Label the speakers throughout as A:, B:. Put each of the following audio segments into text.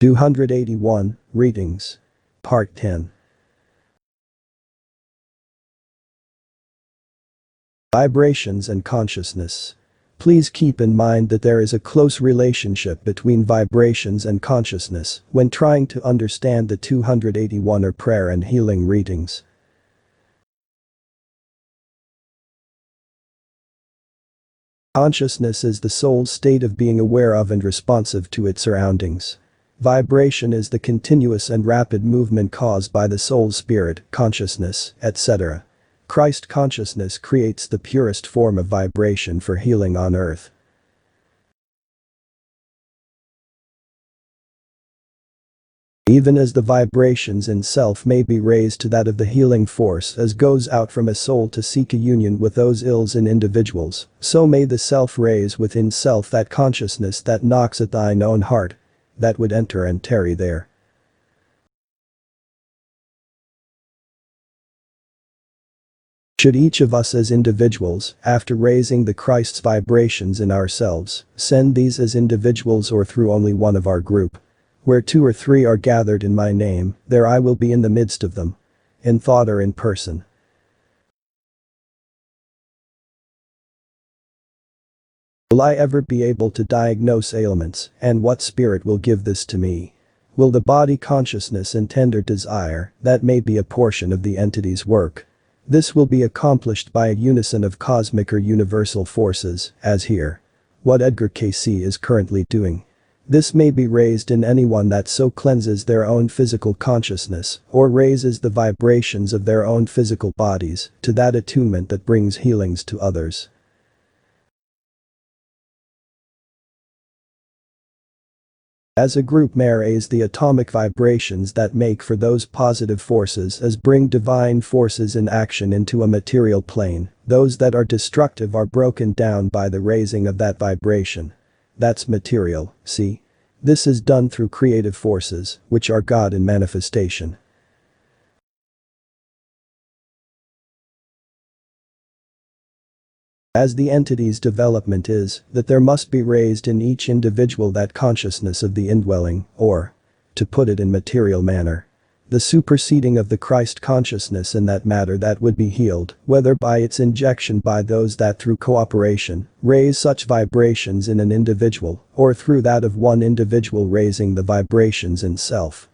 A: 281, Readings. Part 10. Vibrations and consciousness. Please keep in mind that there is a close relationship between vibrations and consciousness when trying to understand the 281 or prayer and healing readings. Consciousness is the soul's state of being aware of and responsive to its surroundings. Vibration is the continuous and rapid movement caused by the soul's spirit, consciousness, etc. Christ consciousness creates the purest form of vibration for healing on earth. Even as the vibrations in self may be raised to that of the healing force as goes out from a soul to seek a union with those ills in individuals, so may the self raise within self that consciousness that knocks at thine own heart, that would enter and tarry there. Should each of us as individuals, after raising the Christ's vibrations in ourselves, send these as individuals or through only one of our group. Where 2 or 3 are gathered in my name, there I will be in the midst of them. In thought or in person. Will I ever be able to diagnose ailments, and what spirit will give this to me? Will the body consciousness intend or desire, that may be a portion of the entity's work. This will be accomplished by a unison of cosmic or universal forces, as here. What Edgar Cayce is currently doing. This may be raised in anyone that so cleanses their own physical consciousness or raises the vibrations of their own physical bodies to that attunement that brings healings to others. As a group may raise the atomic vibrations that make for those positive forces as bring divine forces in action into a material plane, those that are destructive are broken down by the raising of that vibration. That's material, see? This is done through creative forces, which are God in manifestation. As the entity's development is, that there must be raised in each individual that consciousness of the indwelling, or, to put it in material manner, the superseding of the Christ consciousness in that matter that would be healed, whether by its injection by those that through cooperation raise such vibrations in an individual, or through that of one individual raising the vibrations in self.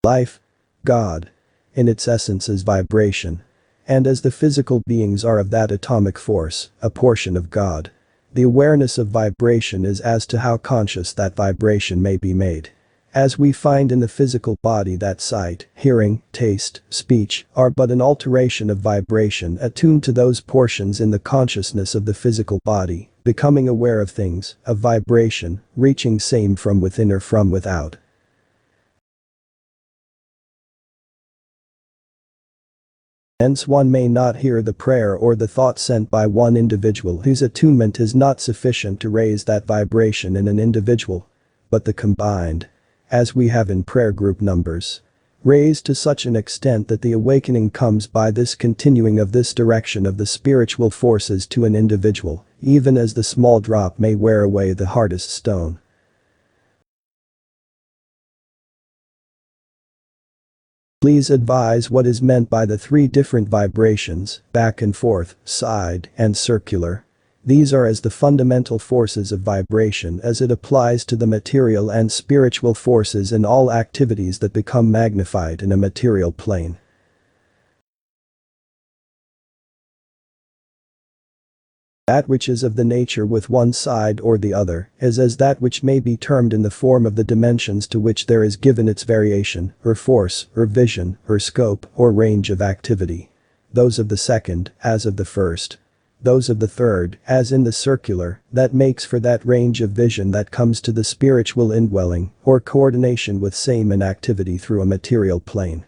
A: Life, God, in its essence is vibration. And as the physical beings are of that atomic force, a portion of God. The awareness of vibration is as to how conscious that vibration may be made. As we find in the physical body that sight, hearing, taste, speech are but an alteration of vibration attuned to those portions in the consciousness of the physical body, becoming aware of things, of vibration, reaching same from within or from without. Hence one may not hear the prayer or the thought sent by one individual whose attunement is not sufficient to raise that vibration in an individual, but the combined, as we have in prayer group numbers, raised to such an extent that the awakening comes by this continuing of this direction of the spiritual forces to an individual, even as the small drop may wear away the hardest stone. Please advise what is meant by the 3 different vibrations, back and forth, side, and circular. These are as the fundamental forces of vibration as it applies to the material and spiritual forces in all activities that become magnified in a material plane. That which is of the nature with one side or the other is as that which may be termed in the form of the dimensions to which there is given its variation, or force, or vision, or scope, or range of activity. Those of the second, as of the first. Those of the third, as in the circular, that makes for that range of vision that comes to the spiritual indwelling, or coordination with same in activity through a material plane.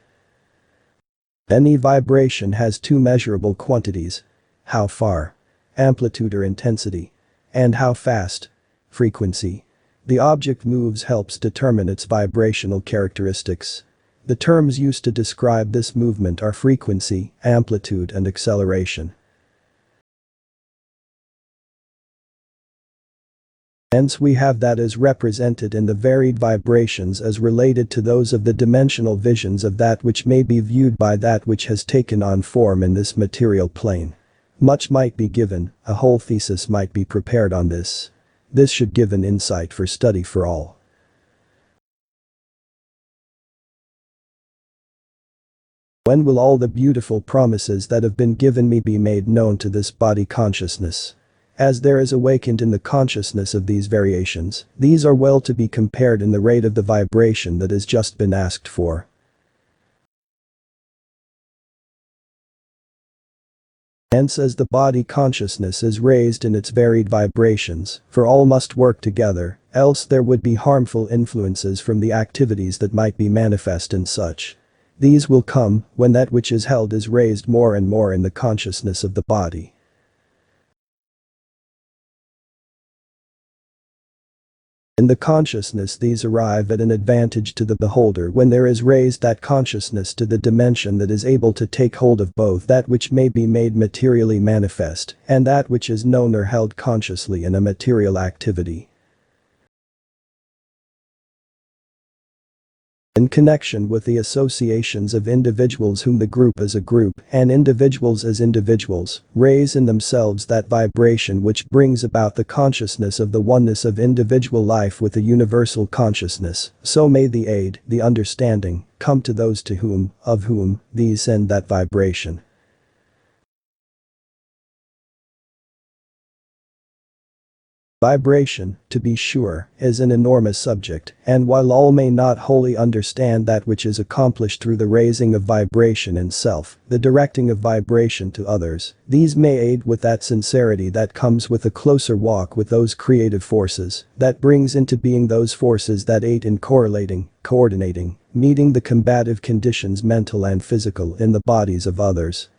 A: Any vibration has 2 measurable quantities. How far? Amplitude or intensity. And how fast? Frequency. The object moves helps determine its vibrational characteristics. The terms used to describe this movement are frequency, amplitude and acceleration. Hence we have that is represented in the varied vibrations as related to those of the dimensional visions of that which may be viewed by that which has taken on form in this material plane. Much might be given, a whole thesis might be prepared on this. This should give an insight for study for all. When will all the beautiful promises that have been given me be made known to this body consciousness? As there is awakened in the consciousness of these variations, these are well to be compared in the rate of the vibration that has just been asked for. Hence as the body consciousness is raised in its varied vibrations, for all must work together, else there would be harmful influences from the activities that might be manifest in such. These will come when that which is held is raised more and more in the consciousness of the body. In the consciousness these arrive at an advantage to the beholder when there is raised that consciousness to the dimension that is able to take hold of both that which may be made materially manifest and that which is known or held consciously in a material activity. In connection with the associations of individuals whom the group as a group and individuals as individuals raise in themselves that vibration which brings about the consciousness of the oneness of individual life with the universal consciousness, so may the aid, the understanding, come to those to whom, of whom, these send that vibration. Vibration, to be sure, is an enormous subject, and while all may not wholly understand that which is accomplished through the raising of vibration in self, the directing of vibration to others, these may aid with that sincerity that comes with a closer walk with those creative forces, that brings into being those forces that aid in correlating, coordinating, meeting the combative conditions mental and physical in the bodies of others.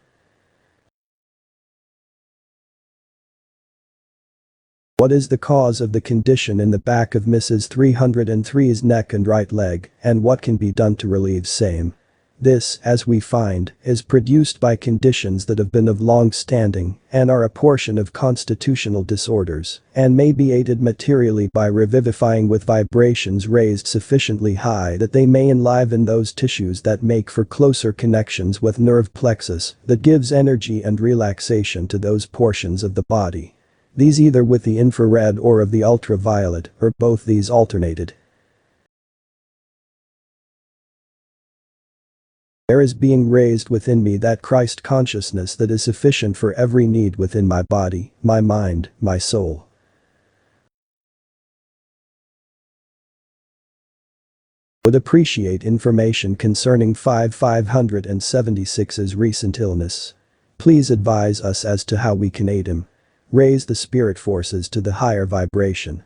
A: What is the cause of the condition in the back of Mrs. 303's neck and right leg, and what can be done to relieve same? This, as we find, is produced by conditions that have been of long standing and are a portion of constitutional disorders, and may be aided materially by revivifying with vibrations raised sufficiently high that they may enliven those tissues that make for closer connections with nerve plexus that gives energy and relaxation to those portions of the body. These either with the infrared or of the ultraviolet, or both these alternated. There is being raised within me that Christ consciousness that is sufficient for every need within my body, my mind, my soul. Would appreciate information concerning 576's recent illness. Please advise us as to how we can aid him. Raise the spirit forces to the higher vibration.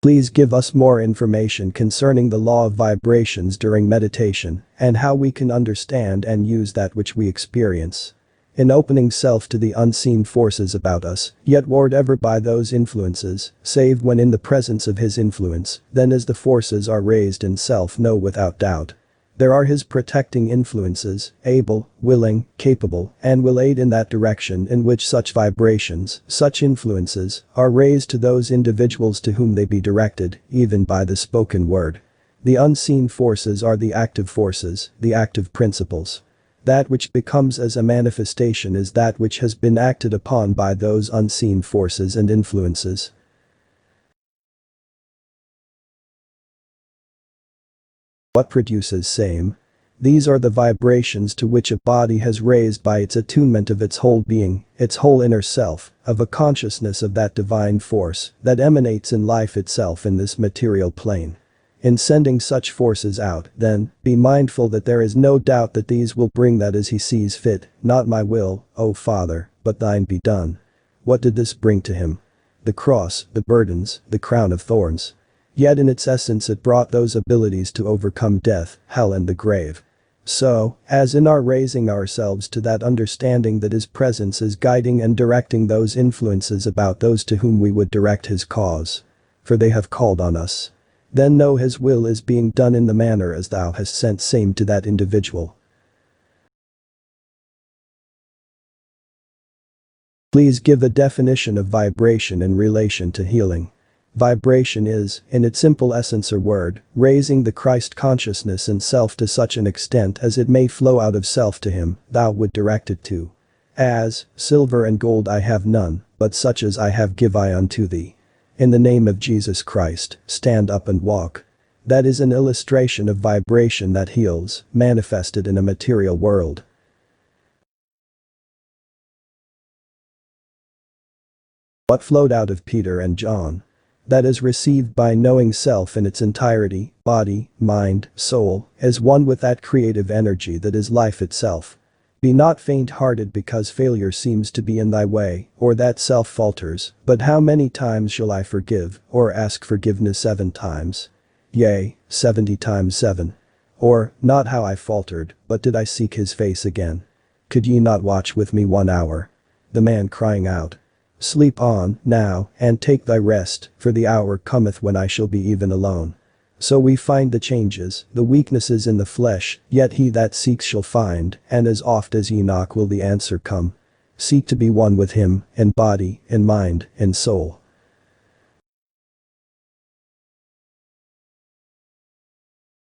A: Please give us more information concerning the law of vibrations during meditation and how we can understand and use that which we experience. In opening self to the unseen forces about us, yet warred ever by those influences, save when in the presence of his influence, then as the forces are raised in self know without doubt. There are his protecting influences, able, willing, capable, and will aid in that direction in which such vibrations, such influences, are raised to those individuals to whom they be directed, even by the spoken word. The unseen forces are the active forces, the active principles. That which becomes as a manifestation is that which has been acted upon by those unseen forces and influences. What produces same? These are the vibrations to which a body has raised by its attunement of its whole being, its whole inner self, of a consciousness of that divine force that emanates in life itself in this material plane. In sending such forces out, then, be mindful that there is no doubt that these will bring that as he sees fit, not my will, O Father, but thine be done. What did this bring to him? The cross, the burdens, the crown of thorns. Yet in its essence it brought those abilities to overcome death, hell and the grave. So, as in our raising ourselves to that understanding that his presence is guiding and directing those influences about those to whom we would direct his cause. For they have called on us. Then know his will is being done in the manner as thou hast sent same to that individual. Please give a definition of vibration in relation to healing. Vibration is, in its simple essence or word, raising the Christ consciousness in self to such an extent as it may flow out of self to him, thou would direct it to. As, silver and gold I have none, but such as I have give I unto thee. In the name of Jesus Christ, stand up and walk. That is an illustration of vibration that heals, manifested in a material world. What flowed out of Peter and John? That is received by knowing self in its entirety, body, mind, soul, as one with that creative energy that is life itself. Be not faint-hearted because failure seems to be in thy way, or that self falters, but how many times shall I forgive, or ask forgiveness 7 times? Yea, 70 times 7. Or, not how I faltered, but did I seek his face again? Could ye not watch with me 1 hour? The man crying out. Sleep on, now, and take thy rest, for the hour cometh when I shall be even alone. So we find the changes, the weaknesses in the flesh, yet he that seeks shall find, and as oft as ye knock will the answer come. Seek to be one with him, in body, in mind, in soul.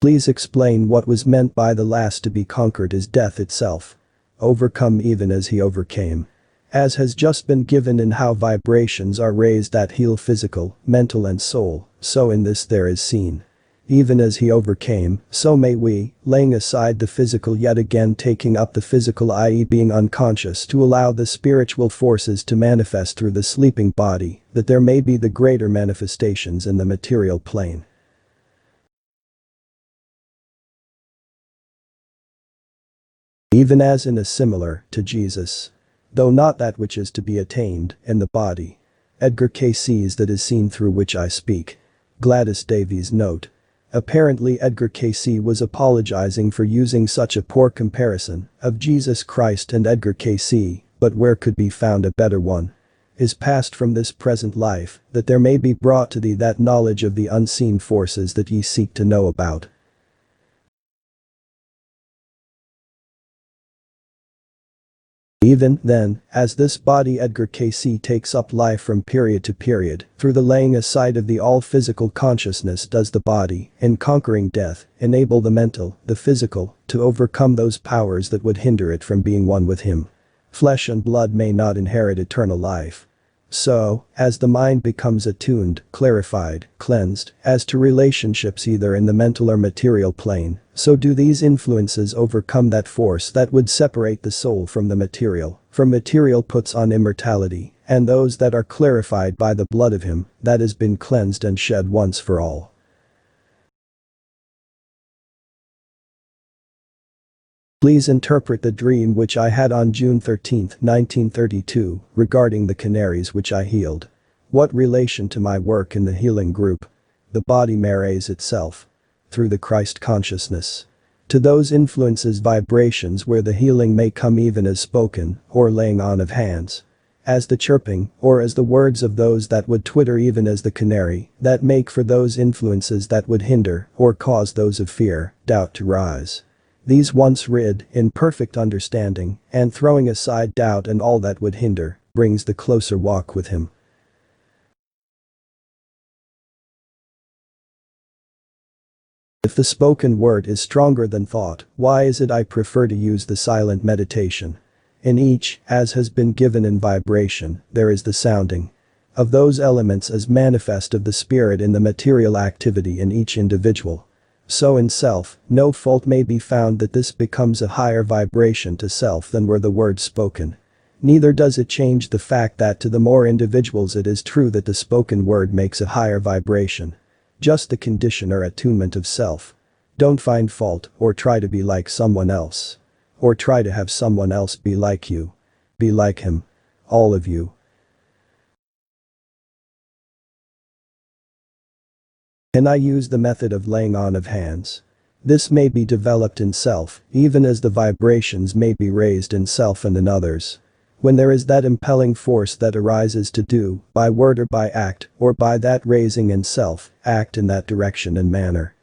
A: Please explain what was meant by the last to be conquered is death itself. Overcome even as he overcame. As has just been given in how vibrations are raised that heal physical, mental and soul, so in this there is seen. Even as he overcame, so may we, laying aside the physical yet again taking up the physical, i.e. being unconscious, to allow the spiritual forces to manifest through the sleeping body, that there may be the greater manifestations in the material plane. Even as in a similar to Jesus. Though not that which is to be attained in the body. Edgar Cayce that is seen through which I speak. Gladys Davies note. Apparently Edgar Cayce was apologizing for using such a poor comparison of Jesus Christ and Edgar Cayce, but where could be found a better one? Is passed from this present life, that there may be brought to thee that knowledge of the unseen forces that ye seek to know about. Even then, as this body Edgar Cayce takes up life from period to period, through the laying aside of the all-physical consciousness does the body, in conquering death, enable the mental, the physical, to overcome those powers that would hinder it from being one with him. Flesh and blood may not inherit eternal life. So, as the mind becomes attuned, clarified, cleansed, as to relationships either in the mental or material plane, so do these influences overcome that force that would separate the soul from the material, for material puts on immortality, and those that are clarified by the blood of him, that has been cleansed and shed once for all. Please interpret the dream which I had on June 13, 1932, regarding the canaries which I healed. What relation to my work in the healing group? The body marries itself. Through the Christ consciousness. To those influences vibrations where the healing may come even as spoken, or laying on of hands. As the chirping, or as the words of those that would twitter even as the canary, that make for those influences that would hinder, or cause those of fear, doubt to rise. These once rid, in perfect understanding, and throwing aside doubt and all that would hinder, brings the closer walk with him. If the spoken word is stronger than thought, why is it I prefer to use the silent meditation? In each, as has been given in vibration, there is the sounding of those elements as manifest of the spirit in the material activity in each individual. So in self, no fault may be found that this becomes a higher vibration to self than were the words spoken. Neither does it change the fact that to the more individuals it is true that the spoken word makes a higher vibration. Just the condition or attunement of self. Don't find fault or try to be like someone else. Or try to have someone else be like you. Be like him. All of you. Can I use the method of laying on of hands? This may be developed in self, even as the vibrations may be raised in self and in others. When there is that impelling force that arises to do, by word or by act, or by that raising in self, act in that direction and manner.